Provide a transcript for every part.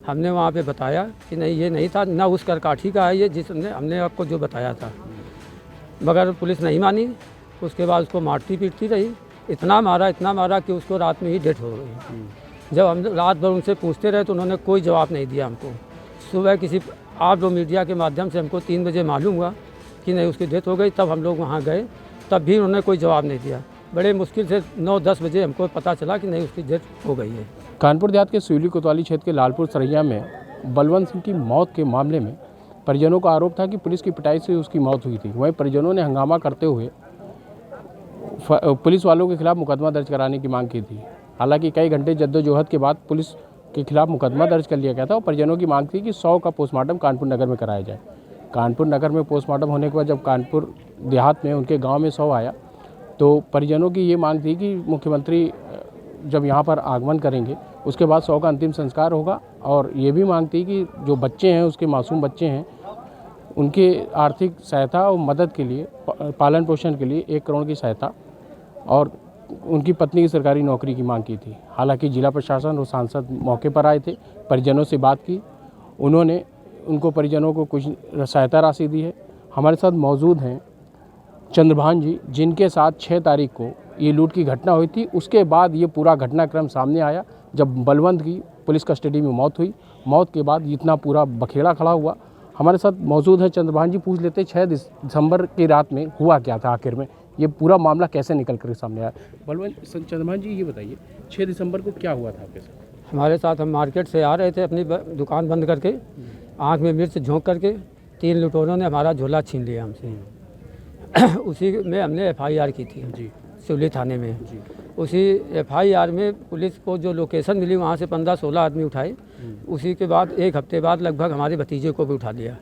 हमने वहाँ पे बताया कि नहीं ये नहीं था, ना उस करकाठी का है ये जिसने हमने आपको जो बताया था, मगर पुलिस नहीं मानी। उसके बाद उसको मारती पीटती रही, इतना मारा कि उसको रात में ही डेथ हो गई। जब हम रात भर उनसे पूछते रहे तो उन्होंने कोई जवाब नहीं दिया हमको। सुबह किसी आप लोग मीडिया के माध्यम से हमको 3 बजे मालूम हुआ कि नहीं उसकी डेथ हो गई, तब हम लोग वहाँ गए, तब भी उन्होंने कोई जवाब नहीं दिया। बड़े मुश्किल से 9-10 बजे हमको पता चला कि नहीं उसकी डेथ हो गई है। कानपुर देहात के सिवली कोतवाली क्षेत्र के लालपुर सरैया में बलवंत सिंह की मौत के मामले में परिजनों का आरोप था कि पुलिस की पिटाई से उसकी मौत हुई थी। वहीं परिजनों ने हंगामा करते हुए पुलिस वालों के खिलाफ मुकदमा दर्ज कराने की मांग की थी। हालांकि कई घंटे जद्दोजहद के बाद पुलिस के खिलाफ मुकदमा दर्ज कर लिया गया था और परिजनों की मांग थी कि 100 का पोस्टमार्टम कानपुर नगर में कराया जाए। कानपुर नगर में पोस्टमार्टम होने के बाद जब कानपुर देहात में उनके गाँव में 100 आया तो परिजनों की ये मांग थी कि मुख्यमंत्री जब यहाँ पर आगमन करेंगे उसके बाद 100 का अंतिम संस्कार होगा। और ये भी मांग थी कि जो बच्चे हैं, उसके मासूम बच्चे हैं, उनके आर्थिक सहायता और मदद के लिए, पालन पोषण के लिए 1 करोड़ की सहायता और उनकी पत्नी की सरकारी नौकरी की मांग की थी। हालांकि जिला प्रशासन और सांसद मौके पर आए थे, परिजनों से बात की, उन्होंने उनको परिजनों को कुछ सहायता राशि दी है। हमारे साथ मौजूद हैं चंद्रभान जी, जिनके साथ 6 तारीख को ये लूट की घटना हुई थी। उसके बाद ये पूरा घटनाक्रम सामने आया जब बलवंत की पुलिस कस्टडी में मौत हुई। मौत के बाद इतना पूरा बखेड़ा खड़ा हुआ। हमारे साथ मौजूद है चंद्रभान जी, पूछ लेते 6 दिसंबर की रात में हुआ क्या था, आखिर में ये पूरा मामला कैसे निकल कर सामने आया। बलवंत चंद्रभान जी, ये बताइए 6 दिसंबर को क्या हुआ था आपके साथ? हमारे साथ हम मार्केट से आ रहे थे अपनी दुकान बंद करके, आँख में मिर्च झोंक करके 3 लुटेरों ने हमारा झोला छीन लिया हमसे। उसी में हमने FIR की थी जी, सिवली थाने में जी। उसी FIR में पुलिस को जो लोकेशन मिली वहाँ से 15-16 आदमी उठाए। उसी के बाद 1 हफ्ते बाद लगभग हमारे भतीजे को भी उठा लिया।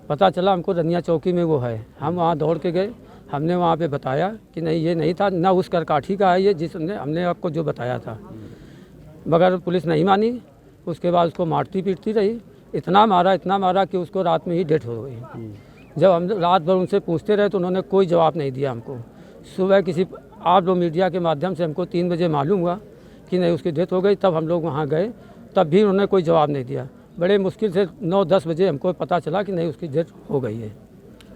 पता चला हमको रनिया चौकी में वो है। हम वहाँ दौड़ के गए, हमने वहाँ पे बताया कि नहीं ये नहीं था, ना उस करकाठी का है ये जिसने हमने आपको जो बताया था, मगर पुलिस नहीं मानी। उसके बाद उसको मारती पीटती रही, इतना मारा कि उसको रात में ही डेथ हो गई। जब हम रात भर उनसे पूछते रहे तो उन्होंने कोई जवाब नहीं दिया हमको। सुबह किसी आप लोग मीडिया के माध्यम से हमको 3 बजे मालूम हुआ कि नहीं उसकी डेथ हो गई, तब हम लोग वहाँ गए, तब भी उन्होंने कोई जवाब नहीं दिया। बड़े मुश्किल से 9-10 बजे हमको पता चला कि नहीं उसकी डेथ हो गई है।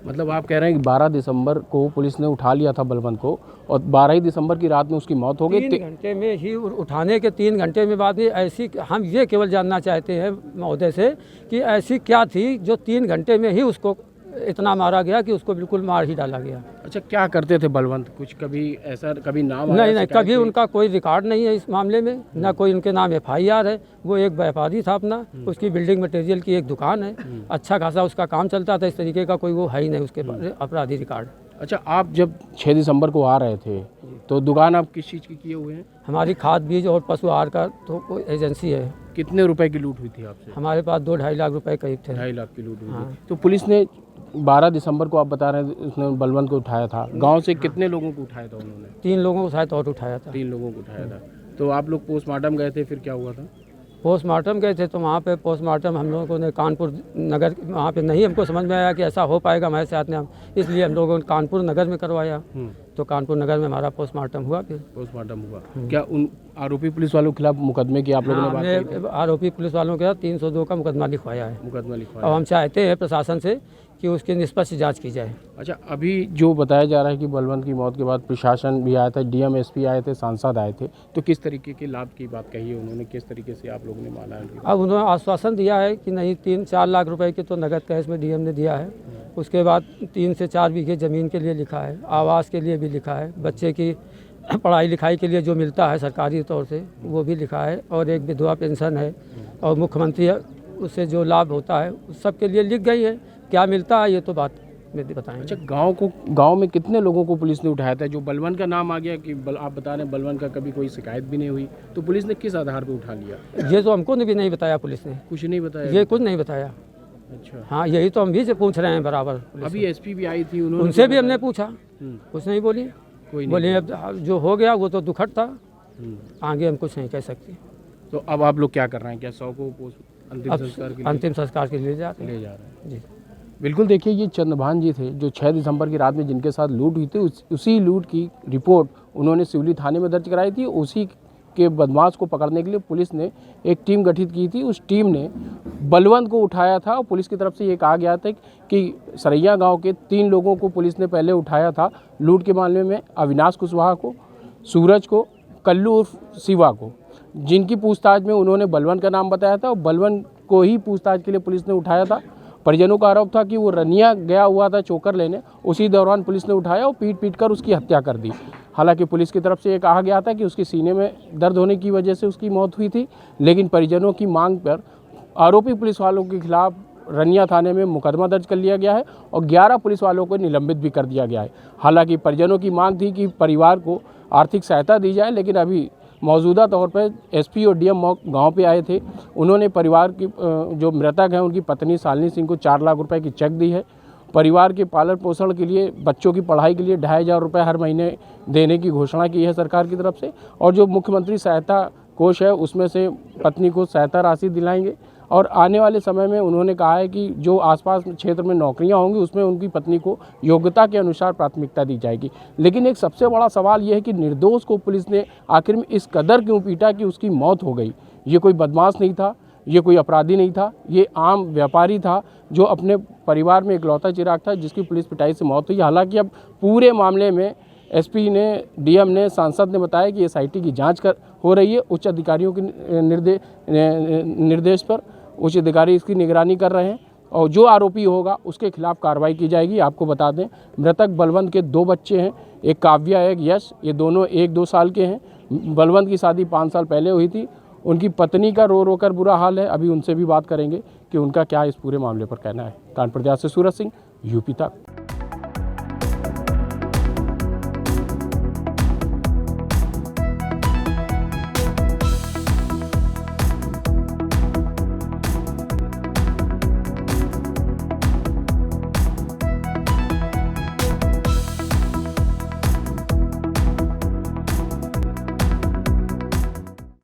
मतलब आप कह रहे हैं कि 12 दिसंबर को पुलिस ने उठा लिया था बलवंत को और 12 ही दिसंबर की रात में उसकी मौत हो गई। 3 घंटे में ही, उठाने के 3 घंटे में बाद ही ऐसी, हम ये केवल जानना चाहते हैं महोदय से कि ऐसी क्या थी जो 3 घंटे में ही उसको इतना मारा गया कि उसको बिल्कुल मार ही डाला गया। अच्छा, क्या करते थे बलवंत? कुछ कभी ऐसा कभी नाम आया? नहीं, कभी उनका कोई रिकॉर्ड नहीं है इस मामले में, ना कोई उनके नाम FIR है। वो एक व्यापारी था अपना, उसकी बिल्डिंग मटेरियल की एक दुकान है, अच्छा खासा उसका काम चलता था। इस तरीके का कोई वो है ही नहीं उसके अपराधी रिकॉर्ड। अच्छा, आप जब 6 दिसंबर को आ रहे थे तो दुकान आप किस चीज़ की किए हुए हैं? हमारी खाद बीज और पशु आहार का तो कोई एजेंसी है। कितने रुपए की लूट हुई थी आपसे? हमारे पास 2-2.5 लाख रुपए करीब थे। 2.5 लाख की लूट हुई हाँ। थी। तो पुलिस ने 12 दिसंबर को, आप बता रहे हैं, उसने बलवंत को उठाया था। गांव से कितने लोगों को उठाया था उन्होंने? 3 लोगों को शायद और उठाया था। 3 लोगों को उठाया था। तो आप लोग पोस्टमार्टम गए थे, फिर क्या हुआ था? पोस्टमार्टम गए थे तो वहाँ पे पोस्टमार्टम हम लोगों ने कानपुर नगर, वहाँ पे नहीं हमको समझ में आया कि ऐसा हो पाएगा हमारे साथ में, हम इसलिए हम लोगों ने कानपुर नगर में करवाया। तो कानपुर नगर में हमारा पोस्टमार्टम हुआ। फिर पोस्टमार्टम हुआ। क्या उन आरोपी पुलिस वालों के खिलाफ मुकदमे की आप लोगों ने बात की? हमने आरोपी पुलिस वालों के 302 का मुकदमा लिखवाया है। मुकदमा लिखवाया। अब हम चाहते हैं प्रशासन से कि उसकी निष्पक्ष जांच की जाए। अच्छा, अभी जो बताया जा रहा है कि बलवंत की मौत के बाद प्रशासन भी आया था, DM SP आए थे, सांसद आए थे, तो किस तरीके के लाभ की बात कही है उन्होंने? किस तरीके से आप लोगों ने माना है? अब उन्होंने आश्वासन दिया है कि नहीं 3-4 लाख रुपए की तो नगद कैश में DM ने दिया है। उसके बाद 3 से 4 बीघे ज़मीन के लिए लिखा है, आवास के लिए भी लिखा है, बच्चे की पढ़ाई लिखाई के लिए जो मिलता है सरकारी तौर से वो भी लिखा है, और एक विधवा पेंशन है, और मुख्यमंत्री उससे जो लाभ होता है उस सब के लिए लिख गई है। क्या मिलता है ये तो बात में बताएंगे। अच्छा, गांव में कितने लोगों को पुलिस ने उठाया था? जो बलवंत का नाम आ गया कि आप बता रहे हैं बलवंत का कभी कोई शिकायत भी नहीं हुई, तो पुलिस ने किस आधार पर उठा लिया? ये तो हमको भी नहीं बताया पुलिस ने, कुछ नहीं बताया? ये कुछ नहीं बताया। अच्छा, हाँ, यही तो हम भी से पूछ रहे हैं बराबर। अभी SP भी आई थी, उन्होंने उनसे भी हमने पूछा, कुछ नहीं बोली। कोई नहीं बोले अब जो हो गया वो तो दुखद था, आगे हम कुछ नहीं कह सकते। तो अब आप लोग क्या कर रहे हैं? क्या 100 को अंतिम संस्कार के लिए ले जा रहे हैं? जी। बिल्कुल, देखिए ये चंद्रभान जी थे जो 6 दिसंबर की रात में जिनके साथ लूट हुई थी, उसी लूट की रिपोर्ट उन्होंने सिवली थाने में दर्ज कराई थी। उसी के बदमाश को पकड़ने के लिए पुलिस ने एक टीम गठित की थी। उस टीम ने बलवंत को उठाया था और पुलिस की तरफ से ये कहा गया था कि सरैया गांव के 3 लोगों को पुलिस ने पहले उठाया था लूट के मामले में, अविनाश कुशवाहा को, सूरज को, कल्लू उर्फ शिवा को, जिनकी पूछताछ में उन्होंने बलवंत का नाम बताया था और बलवंत को ही पूछताछ के लिए पुलिस ने उठाया था। परिजनों का आरोप था कि वो रनिया गया हुआ था चोकर लेने, उसी दौरान पुलिस ने उठाया और पीट कर उसकी हत्या कर दी। हालांकि पुलिस की तरफ से ये कहा गया था कि उसके सीने में दर्द होने की वजह से उसकी मौत हुई थी, लेकिन परिजनों की मांग पर आरोपी पुलिस वालों के खिलाफ रनिया थाने में मुकदमा दर्ज कर लिया गया है और 11 पुलिस वालों को निलंबित भी कर दिया गया है। हालांकि परिजनों की मांग थी कि परिवार को आर्थिक सहायता दी जाए, लेकिन अभी मौजूदा तौर पर एसपी और डीएम गांव पे आए थे। उन्होंने परिवार की जो मृतक हैं उनकी पत्नी शालिनी सिंह को 4 लाख रुपए की चेक दी है। परिवार के पालन पोषण के लिए, बच्चों की पढ़ाई के लिए 2,500 रुपये हर महीने देने की घोषणा की है सरकार की तरफ से, और जो मुख्यमंत्री सहायता कोष है उसमें से पत्नी को सहायता राशि दिलाएंगे। और आने वाले समय में उन्होंने कहा है कि जो आसपास क्षेत्र में नौकरियां होंगी उसमें उनकी पत्नी को योग्यता के अनुसार प्राथमिकता दी जाएगी। लेकिन एक सबसे बड़ा सवाल यह है कि निर्दोष को पुलिस ने आखिर में इस कदर क्यों पीटा कि उसकी मौत हो गई। ये कोई बदमाश नहीं था, ये कोई अपराधी नहीं था, ये आम व्यापारी था जो अपने परिवार में इकलौता चिराग था जिसकी पुलिस पिटाई से मौत हुई। हालांकि अब पूरे मामले में एसपी ने, डीएम ने, सांसद ने बताया कि एसआईटी की जांच हो रही है। उच्च अधिकारियों के निर्देश पर उच्च अधिकारी इसकी निगरानी कर रहे हैं और जो आरोपी होगा उसके खिलाफ कार्रवाई की जाएगी। आपको बता दें, मृतक बलवंत के 2 बच्चे हैं, एक काव्या, एक यश। ये दोनों 1-2 साल के हैं। बलवंत की शादी 5 साल पहले हुई थी। उनकी पत्नी का रो कर बुरा हाल है। अभी उनसे भी बात करेंगे कि उनका क्या इस पूरे मामले पर कहना है। कानपुर से सूरज सिंह, यूपी तक।